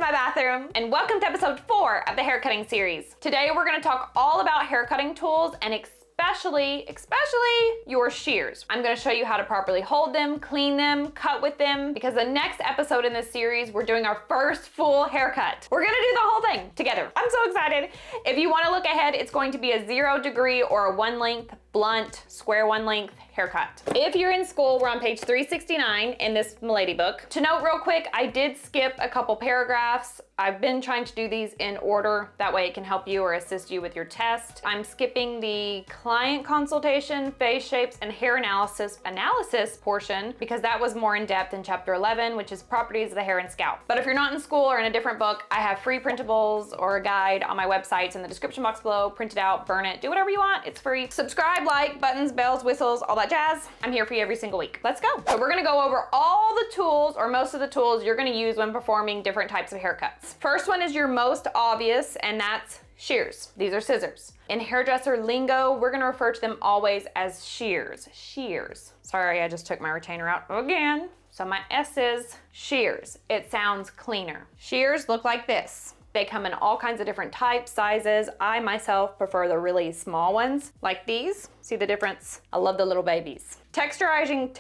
my bathroom, and welcome to episode 4 of the haircutting series. Today we're gonna talk all about haircutting tools and especially your shears. I'm gonna show you how to properly hold them, clean them, cut with them, because the next episode in this series, we're doing our first full haircut. We're gonna do the whole thing together. I'm so excited. If you wanna look ahead, it's going to be a 0 degree or a 1 length, blunt, square 1 length haircut. If you're in school, we're on page 369 in this Milady book. To note real quick, I did skip a couple paragraphs. I've been trying to do these in order. That way it can help you or assist you with your test. I'm skipping the client consultation, face shapes, and hair analysis portion because that was more in depth in chapter 11, which is properties of the hair and scalp. But if you're not in school or in a different book, I have free printables or a guide on my websites in the description box below. Print it out, burn it, do whatever you want. It's free. Subscribe, like, buttons, bells, whistles, all that jazz. I'm here for you every single week. Let's go. So we're gonna go over all the tools or most of the tools you're gonna use when performing different types of haircuts. First one is your most obvious, and that's shears. These are scissors. In hairdresser lingo, we're gonna refer to them always as shears. Shears. Sorry, I just took my retainer out again. So my S is shears. It sounds cleaner. Shears look like this. They come in all kinds of different types, sizes. I myself prefer the really small ones, like these. See the difference? I love the little babies. Texturizing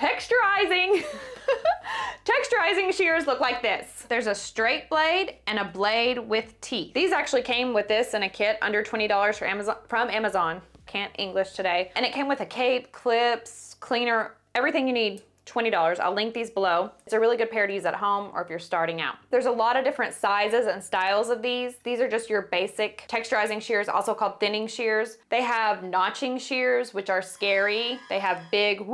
shears look like this. There's a straight blade and a blade with teeth. These actually came with this in a kit under $20 from Amazon. Can't English today. And it came with a cape, clips, cleaner, everything you need. $20. I'll link these below. It's a really good pair to use at home or if you're starting out. There's a lot of different sizes and styles of these. These are just your basic texturizing shears, also called thinning shears. They have notching shears, which are scary. They have big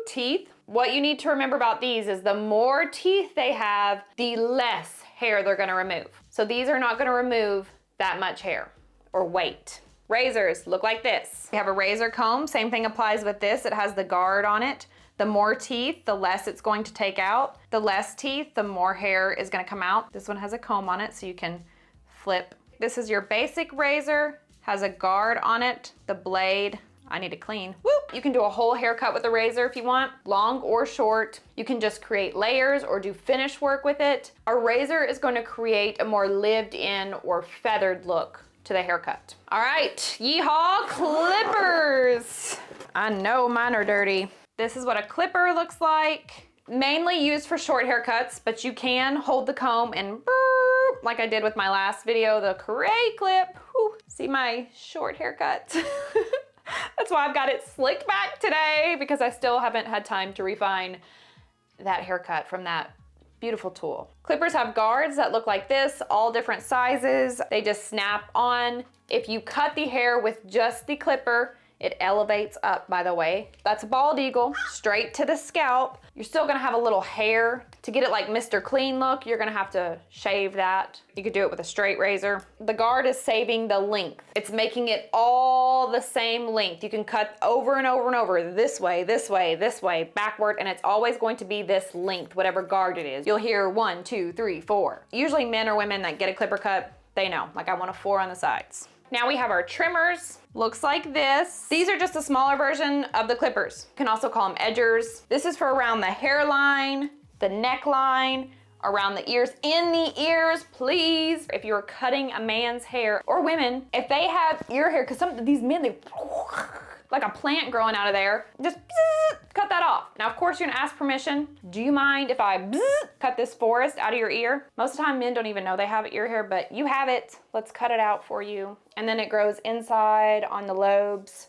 teeth. What you need to remember about these is the more teeth they have, the less hair they're gonna remove. So these are not gonna remove that much hair or weight. Razors look like this. We have a razor comb. Same thing applies with this. It has the guard on it. The more teeth, the less it's going to take out. The less teeth, the more hair is gonna come out. This one has a comb on it so you can flip. This is your basic razor, has a guard on it. The blade, I need to clean. Whoop! You can do a whole haircut with a razor if you want, long or short. You can just create layers or do finish work with it. A razor is going to create a more lived in or feathered look to the haircut. All right, yeehaw, clippers. I know mine are dirty. This is what a clipper looks like. Mainly used for short haircuts, but you can hold the comb and burp, like I did with my last video, the Cray clip. Whew. See my short haircut? That's why I've got it slicked back today because I still haven't had time to refine that haircut from that beautiful tool. Clippers have guards that look like this, all different sizes. They just snap on. If you cut the hair with just the clipper, it elevates up, by the way. That's a bald eagle, straight to the scalp. You're still gonna have a little hair. To get it like Mr. Clean look, you're gonna have to shave that. You could do it with a straight razor. The guard is saving the length. It's making it all the same length. You can cut over and over and over, this way, this way, this way, backward, and it's always going to be this length, whatever guard it is. You'll hear 1, 2, 3, 4. Usually men or women that get a clipper cut, they know, like I want a 4 on the sides. Now we have our trimmers. Looks like this. These are just a smaller version of the clippers. You can also call them edgers. This is for around the hairline, the neckline, around the ears. In the ears, please. If you're cutting a man's hair, or women, if they have ear hair, because some of these men, they like a plant growing out of there, just cut that off. Now, of course, you're gonna ask permission. Do you mind if I cut this forest out of your ear? Most of the time, men don't even know they have ear hair, but you have it. Let's cut it out for you. And then it grows inside on the lobes.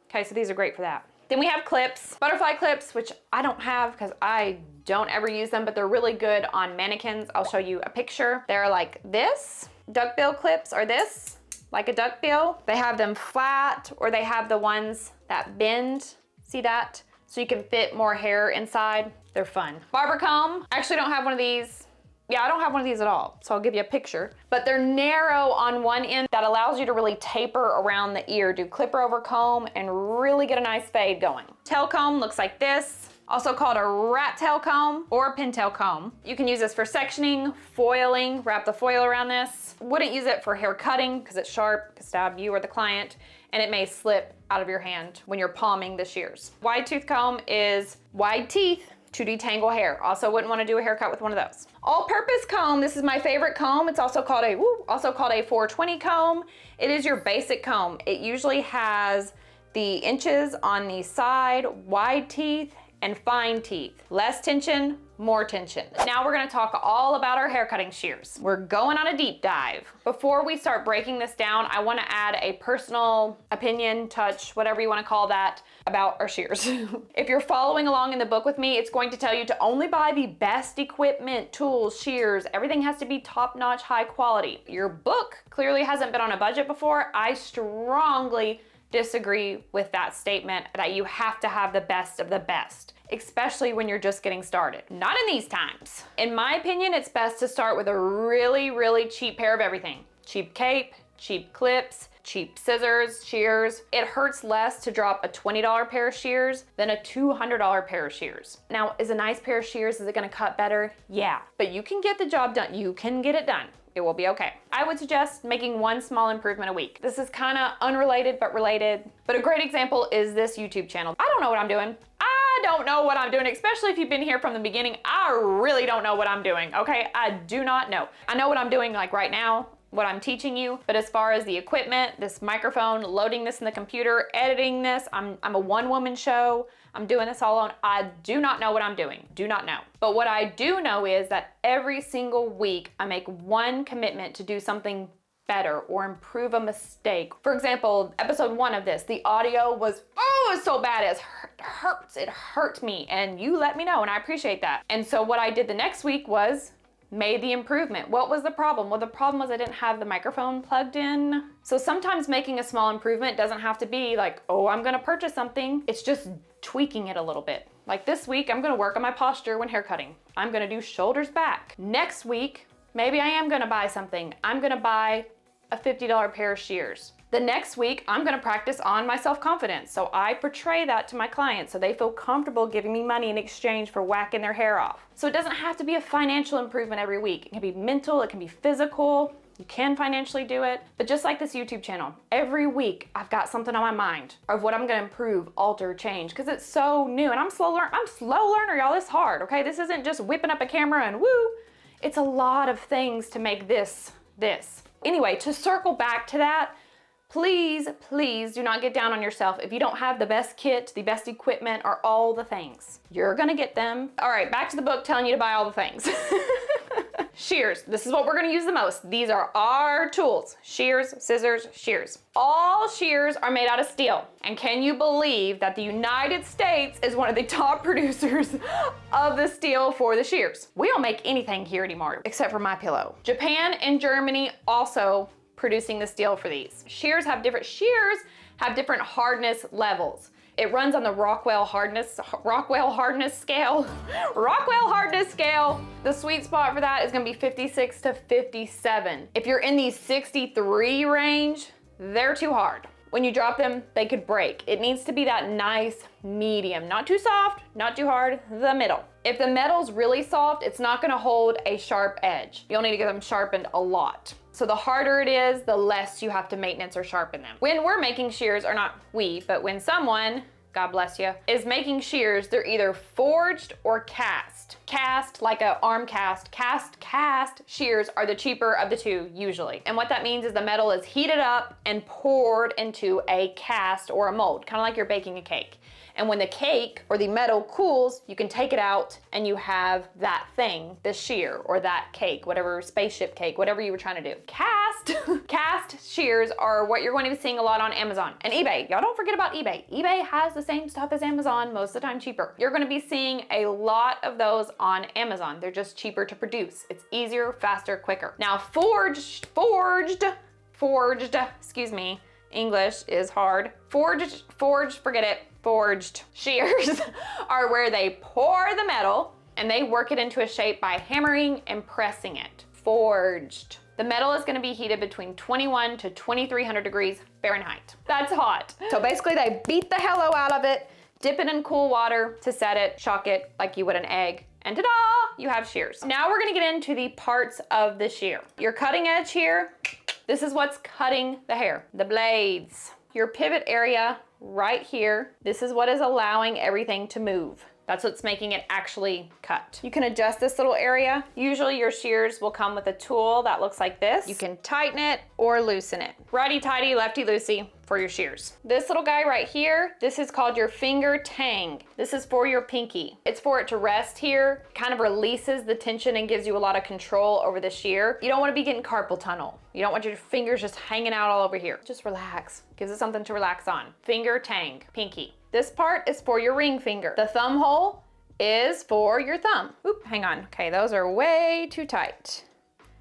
Okay, so these are great for that. Then we have clips, butterfly clips, which I don't have because I don't ever use them, but they're really good on mannequins. I'll show you a picture. They're like this. Duckbill clips are this, like a duckbill. They have them flat or they have the ones that bend. See that? So you can fit more hair inside. They're fun. Barber comb. I actually don't have one of these. Yeah, I don't have one of these at all, so I'll give you a picture. But they're narrow on one end that allows you to really taper around the ear, do clipper over comb, and really get a nice fade going. Tail comb looks like this. Also called a rat tail comb or a pintail comb. You can use this for sectioning, foiling, wrap the foil around this. Wouldn't use it for hair cutting because it's sharp, could stab you or the client, and it may slip out of your hand when you're palming the shears. Wide tooth comb is wide teeth, to detangle hair. Also wouldn't want to do a haircut with one of those. All-purpose comb, this is my favorite comb. It's also called a 420 comb. It is your basic comb. It usually has the inches on the side, wide teeth, and fine teeth. Less tension, more tension. Now we're gonna talk all about our hair cutting shears. We're going on a deep dive. Before we start breaking this down, I wanna add a personal opinion, touch, whatever you wanna call that, about our shears. If you're following along in the book with me, it's going to tell you to only buy the best equipment, tools, shears, everything has to be top-notch, high quality. Your book clearly hasn't been on a budget before. I strongly disagree with that statement that you have to have the best of the best, especially when you're just getting started. Not in these times. In my opinion, it's best to start with a really, really cheap pair of everything. Cheap cape, cheap clips, cheap scissors, shears. It hurts less to drop a $20 pair of shears than a $200 pair of shears. Now, is a nice pair of shears, is it gonna cut better? Yeah, but you can get the job done. You can get it done. It will be okay. I would suggest making one small improvement a week. This is kind of unrelated but related, but a great example is this YouTube channel. I don't know what I'm doing. I don't know what I'm doing, especially if you've been here from the beginning. I really don't know what I'm doing, okay? I do not know. I know what I'm doing like right now, what I'm teaching you, but as far as the equipment, this microphone, loading this in the computer, editing this, I'm a one-woman show. I'm doing this all alone. I do not know what I'm doing. Do not know. But what I do know is that every single week I make one commitment to do something better or improve a mistake. For example, episode 1 of this, the audio was, oh, it was so bad. It hurts. It hurt me. And you let me know, and I appreciate that. And so what I did the next week was made the improvement. What was the problem? Well, the problem was I didn't have the microphone plugged in. So sometimes making a small improvement doesn't have to be like, oh, I'm gonna purchase something. It's just tweaking it a little bit. Like this week, I'm gonna work on my posture when haircutting. I'm gonna do shoulders back. Next week, maybe I am gonna buy something. I'm gonna buy a $50 pair of shears. The next week, I'm gonna practice on my self-confidence. So I portray that to my clients so they feel comfortable giving me money in exchange for whacking their hair off. So it doesn't have to be a financial improvement every week. It can be mental, it can be physical. You can financially do it. But just like this YouTube channel, every week I've got something on my mind of what I'm gonna improve, alter, change, because it's so new. And I'm slow learner, y'all. It's hard, okay? This isn't just whipping up a camera and woo. It's a lot of things to make this. Anyway, to circle back to that, please, please do not get down on yourself if you don't have the best kit, the best equipment, or all the things. You're gonna get them. All right, back to the book telling you to buy all the things. Shears, this is what we're gonna use the most. These are our tools. Shears, scissors, shears. All shears are made out of steel. And can you believe that the United States is one of the top producers of the steel for the shears? We don't make anything here anymore, except for my pillow. Japan and Germany also producing the steel for these. Shears have different hardness levels. It runs on the Rockwell hardness scale. Rockwell hardness scale. The sweet spot for that is gonna be 56 to 57. If you're in the 63 range, they're too hard. When you drop them, they could break. It needs to be that nice medium. Not too soft, not too hard, the middle. If the metal's really soft, it's not gonna hold a sharp edge. You'll need to get them sharpened a lot. So the harder it is, the less you have to maintenance or sharpen them. When we're making shears, or not we, but when someone, God bless you, is making shears, they're either forged or cast. Cast, like an arm cast. Cast shears are the cheaper of the two, usually. And what that means is the metal is heated up and poured into a cast or a mold, kind of like you're baking a cake. And when the cake or the metal cools, you can take it out and you have that thing, the shear or that cake, whatever spaceship cake, whatever you were trying to do. Cast shears are what you're going to be seeing a lot on Amazon and eBay. Y'all don't forget about eBay. eBay has the same stuff as Amazon, most of the time cheaper. You're going to be seeing a lot of those on Amazon. They're just cheaper to produce. It's easier, faster, quicker. Now forged, excuse me, English is hard. Forged, forget it. Forged shears are where they pour the metal and they work it into a shape by hammering and pressing it. Forged. The metal is gonna be heated between 21 to 2300 degrees Fahrenheit. That's hot. So basically they beat the hello out of it, dip it in cool water to set it, shock it like you would an egg, and ta-da, you have shears. Now we're gonna get into the parts of the shear. Your cutting edge here, this is what's cutting the hair, the blades. Your pivot area right here, this is what is allowing everything to move. That's what's making it actually cut. You can adjust this little area. Usually your shears will come with a tool that looks like this. You can tighten it or loosen it. Righty-tighty, lefty-loosey for your shears. This little guy right here, this is called your finger tang. This is for your pinky. It's for it to rest here, kind of releases the tension and gives you a lot of control over the shear. You don't want to be getting carpal tunnel. You don't want your fingers just hanging out all over here. Just relax. Gives it something to relax on. Finger tang, pinky. This part is for your ring finger. The thumb hole is for your thumb. Oop, hang on. Okay, those are way too tight.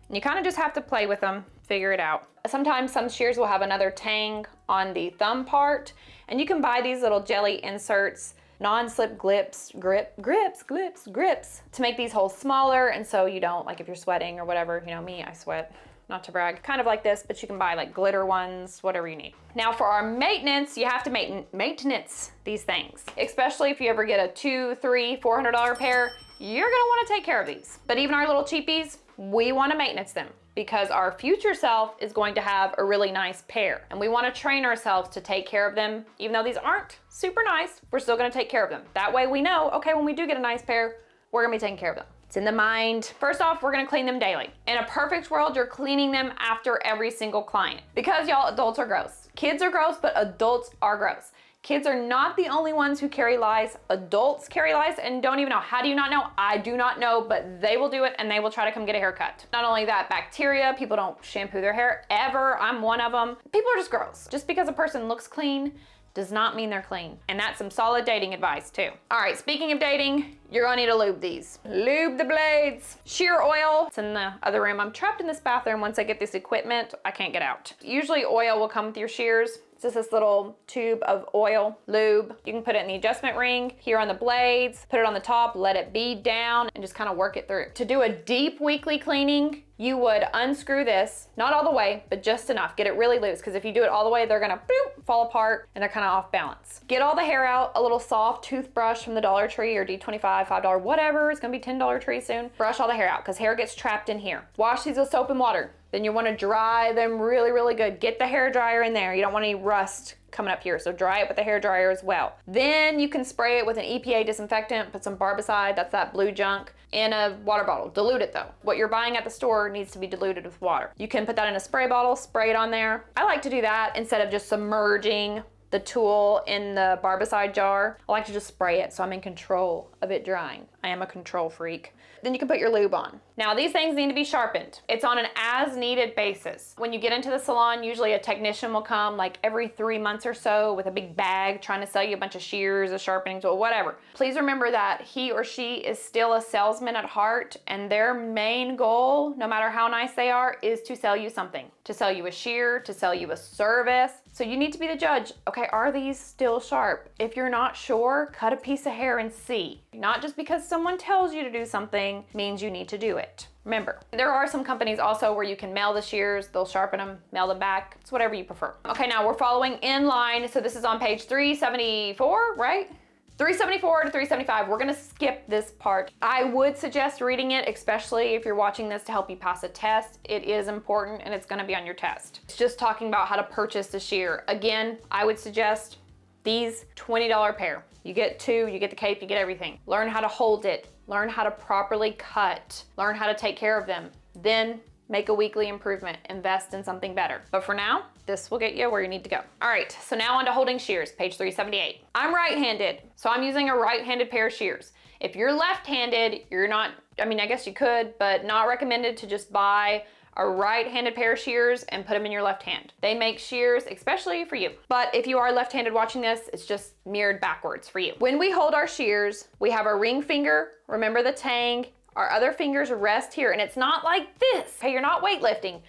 And you kind of just have to play with them, figure it out. Sometimes some shears will have another tang on the thumb part, and you can buy these little jelly inserts, non-slip grips to make these holes smaller, and so you don't, like if you're sweating or whatever, you know me, I sweat. Not to brag, kind of like this, but you can buy like glitter ones, whatever you need. Now for our maintenance, you have to maintenance these things. Especially if you ever get a $200, $300, $400 pair, you're gonna wanna take care of these. But even our little cheapies, we wanna maintenance them because our future self is going to have a really nice pair. And we wanna train ourselves to take care of them. Even though these aren't super nice, we're still gonna take care of them. That way we know, okay, when we do get a nice pair, we're gonna be taking care of them. It's in the mind. First off, we're gonna clean them daily. In a perfect world, you're cleaning them after every single client. Because y'all, adults are gross. Kids are gross, but adults are gross. Kids are not the only ones who carry lice. Adults carry lice and don't even know. How do you not know? I do not know, but they will do it and they will try to come get a haircut. Not only that, bacteria, people don't shampoo their hair ever. I'm one of them. People are just gross. Just because a person looks clean does not mean they're clean. And that's some solid dating advice too. All right, speaking of dating, you're gonna need to lube these. Lube the blades. Shear oil, it's in the other room. I'm trapped in this bathroom. Once I get this equipment, I can't get out. Usually oil will come with your shears. It's just this little tube of oil, lube. You can put it in the adjustment ring, here on the blades, put it on the top, let it bead down, and just kind of work it through. To do a deep weekly cleaning, you would unscrew this, not all the way, but just enough. Get it really loose, because if you do it all the way, they're gonna boop, fall apart, and they're kind of off balance. Get all the hair out, a little soft toothbrush from the Dollar Tree or D25, $5, whatever, it's gonna be $10 tree soon. Brush all the hair out, because hair gets trapped in here. Wash these with soap and water. Then you want to dry them really, really good. Get the hair dryer in there. You don't want any rust coming up here, so dry it with the hair dryer as well. Then you can spray it with an EPA disinfectant, put some barbicide, that's that blue junk, in a water bottle. Dilute it though. What you're buying at the store needs to be diluted with water. You can put that in a spray bottle, spray it on there. I like to do that instead of just submerging the tool in the barbicide jar. I like to just spray it so I'm in control of it drying. I am a control freak. Then you can put your lube on. Now these things need to be sharpened. It's on an as needed basis. When you get into the salon, usually a technician will come like every 3 months or so with a big bag trying to sell you a bunch of shears, a sharpening tool, whatever. Please remember that he or she is still a salesman at heart, and their main goal, no matter how nice they are, is to sell you something. To sell you a shear, to sell you a service. So you need to be the judge. Okay, are these still sharp? If you're not sure, cut a piece of hair and see. Not just because someone tells you to do something means you need to do it. Remember, there are some companies also where you can mail the shears, they'll sharpen them, mail them back. It's whatever you prefer. Okay, now we're following in line. So this is on page 374, right? 374 to 375, we're gonna skip this part. I would suggest reading it, especially if you're watching this to help you pass a test. It is important and it's gonna be on your test. It's just talking about how to purchase the shear. Again, I would suggest these $20 pair. You get two, you get the cape, you get everything. Learn how to hold it, learn how to properly cut, learn how to take care of them. Then make a weekly improvement, invest in something better. But for now, this will get you where you need to go. All right, so now on to holding shears, page 378. I'm right-handed, so I'm using a right-handed pair of shears. If you're left-handed, you're not, I mean, I guess you could, but not recommended to just buy a right-handed pair of shears and put them in your left hand. They make shears especially for you. But if you are left-handed watching this, it's just mirrored backwards for you. When we hold our shears, we have our ring finger, remember the tang, our other fingers rest here, and it's not like this. Hey, you're not weightlifting.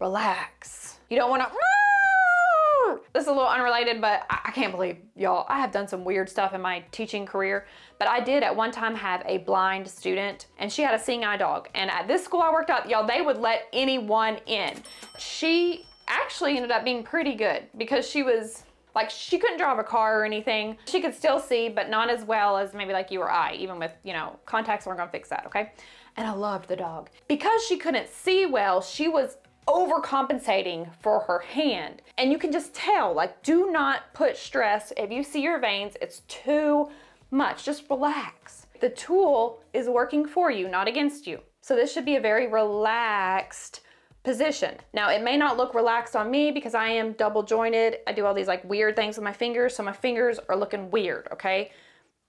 Relax. You don't wanna, this is a little unrelated, but I can't believe, y'all, I have done some weird stuff in my teaching career, but I did at one time have a blind student, and she had a seeing eye dog. And at this school I worked at, y'all, they would let anyone in. She actually ended up being pretty good because she was, like, she couldn't drive a car or anything. She could still see, but not as well as maybe like you or I, even with, you know, contacts weren't gonna fix that, okay? And I loved the dog. Because she couldn't see well, she was overcompensating for her hand. And you can just tell, like, do not put stress. If you see your veins, it's too much. Just relax. The tool is working for you, not against you. So this should be a very relaxed position. Now it may not look relaxed on me because I am double jointed. I do all these like weird things with my fingers, so my fingers are looking weird, okay?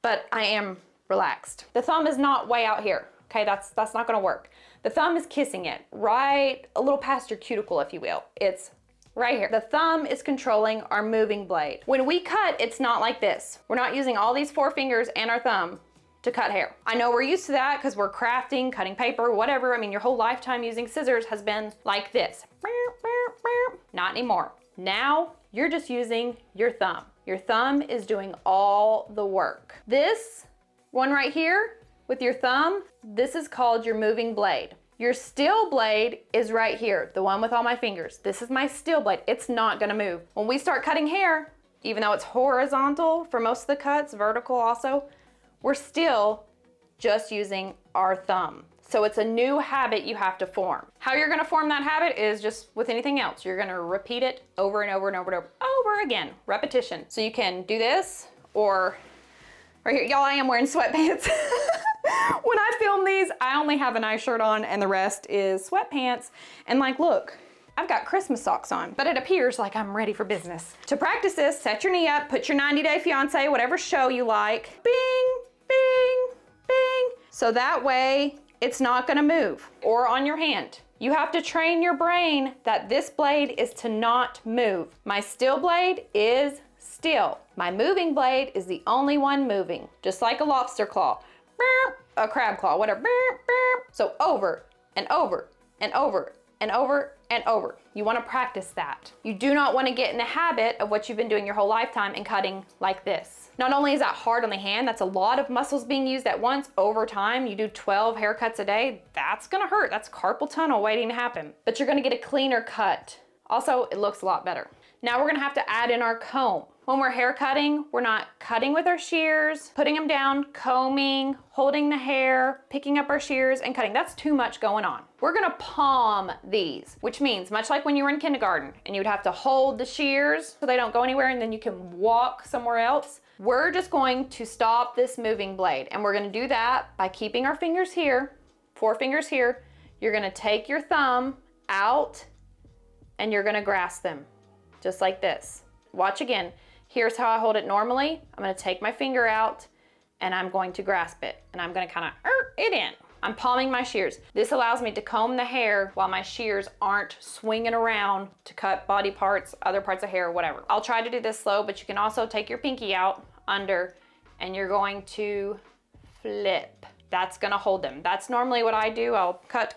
But I am relaxed. The thumb is not way out here, okay? That's not gonna work. The thumb is kissing it, right a little past your cuticle, if you will. It's right here. The thumb is controlling our moving blade. When we cut, it's not like this. We're not using all these 4 fingers and our thumb to cut hair. I know we're used to that because we're crafting, cutting paper, whatever. I mean, your whole lifetime using scissors has been like this. Not anymore. Now you're just using your thumb. Your thumb is doing all the work. This one right here with your thumb, this is called your moving blade. Your steel blade is right here, the one with all my fingers. This is my steel blade. It's not gonna move. When we start cutting hair, even though it's horizontal for most of the cuts, vertical also, we're still just using our thumb. So it's a new habit you have to form. How you're gonna form that habit is just with anything else. You're gonna repeat it over and over and over and over again, repetition. So you can do this, or right here, y'all, I am wearing sweatpants. When I film these, I only have a nice shirt on and the rest is sweatpants. And like, look, I've got Christmas socks on, but it appears like I'm ready for business. To practice this, set your knee up, put your 90 Day Fiance, whatever show you like, bing, bing, bing. So that way it's not gonna move, or on your hand. You have to train your brain that this blade is to not move. My steel blade is still. My moving blade is the only one moving, just like a lobster claw, a crab claw, whatever. So over and over and over and over and over. You want to practice that. You do not want to get in the habit of what you've been doing your whole lifetime and cutting like this. Not only is that hard on the hand, that's a lot of muscles being used at once. Over time, you do 12 haircuts a day, that's gonna hurt. That's carpal tunnel waiting to happen. But you're gonna get a cleaner cut. Also, it looks a lot better. Now we're gonna have to add in our comb. When we're hair cutting, we're not cutting with our shears, putting them down, combing, holding the hair, picking up our shears and cutting. That's too much going on. We're gonna palm these, which means much like when you were in kindergarten and you would have to hold the shears so they don't go anywhere and then you can walk somewhere else. We're just going to stop this moving blade, and we're gonna do that by keeping our fingers here, 4 fingers here. You're gonna take your thumb out and you're gonna grasp them, just like this. Watch again. Here's how I hold it normally. I'm gonna take my finger out and I'm going to grasp it, and I'm gonna kind of it in. I'm palming my shears. This allows me to comb the hair while my shears aren't swinging around to cut body parts, other parts of hair, whatever. I'll try to do this slow, but you can also take your pinky out under and you're going to flip. That's gonna hold them. That's normally what I do. I'll cut,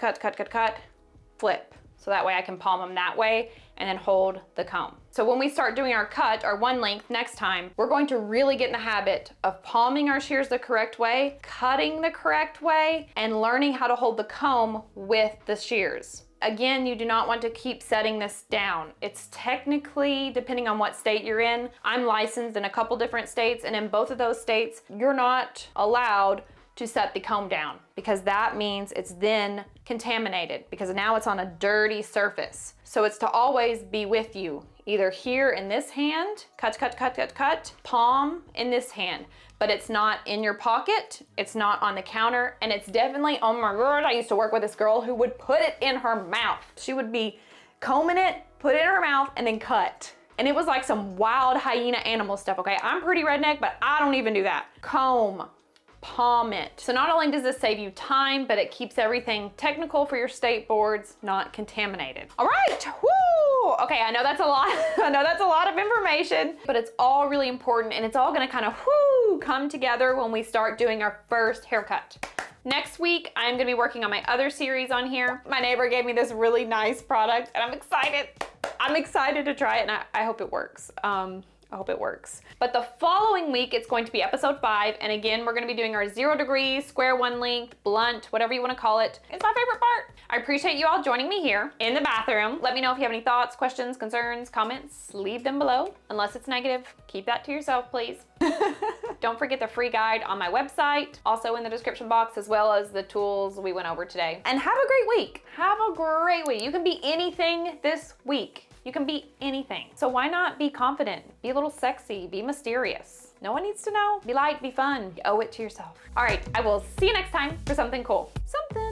flip. So that way I can palm them that way and then hold the comb. So when we start doing our cut, our one length next time, we're going to really get in the habit of palming our shears the correct way, cutting the correct way, and learning how to hold the comb with the shears. Again, you do not want to keep setting this down. It's technically, depending on what state you're in, I'm licensed in a couple different states, and in both of those states, you're not allowed to set the comb down, because that means it's then contaminated, because now it's on a dirty surface. So it's to always be with you, either here in this hand, cut, palm in this hand, but it's not in your pocket, it's not on the counter, and it's definitely, oh my God, I used to work with this girl who would put it in her mouth. She would be combing it, put it in her mouth, and then cut. And it was like some wild hyena animal stuff, okay? I'm pretty redneck, but I don't even do that. Comb. Palm it. So not only does this save you time, but it keeps everything technical for your state boards not contaminated. All right, woo! Okay, I know that's a lot. I know that's a lot of information, but it's all really important, and it's all gonna kind of come together when we start doing our first haircut. Next week, I'm gonna be working on my other series on here. My neighbor gave me this really nice product, and I'm excited. I'm excited to try it, and I hope it works. I hope it works. But the following week, it's going to be episode 5. And again, we're gonna be doing our 0 degrees, square one length, blunt, whatever you wanna call it. It's my favorite part. I appreciate you all joining me here in the bathroom. Let me know if you have any thoughts, questions, concerns, comments, leave them below. Unless it's negative, keep that to yourself, please. Don't forget the free guide on my website, also in the description box, as well as the tools we went over today. And have a great week. Have a great week. You can be anything this week. You can be anything. So why not be confident? Be a little sexy, be mysterious. No one needs to know. Be light, be fun. You owe it to yourself. All right, I will see you next time for something cool. Something.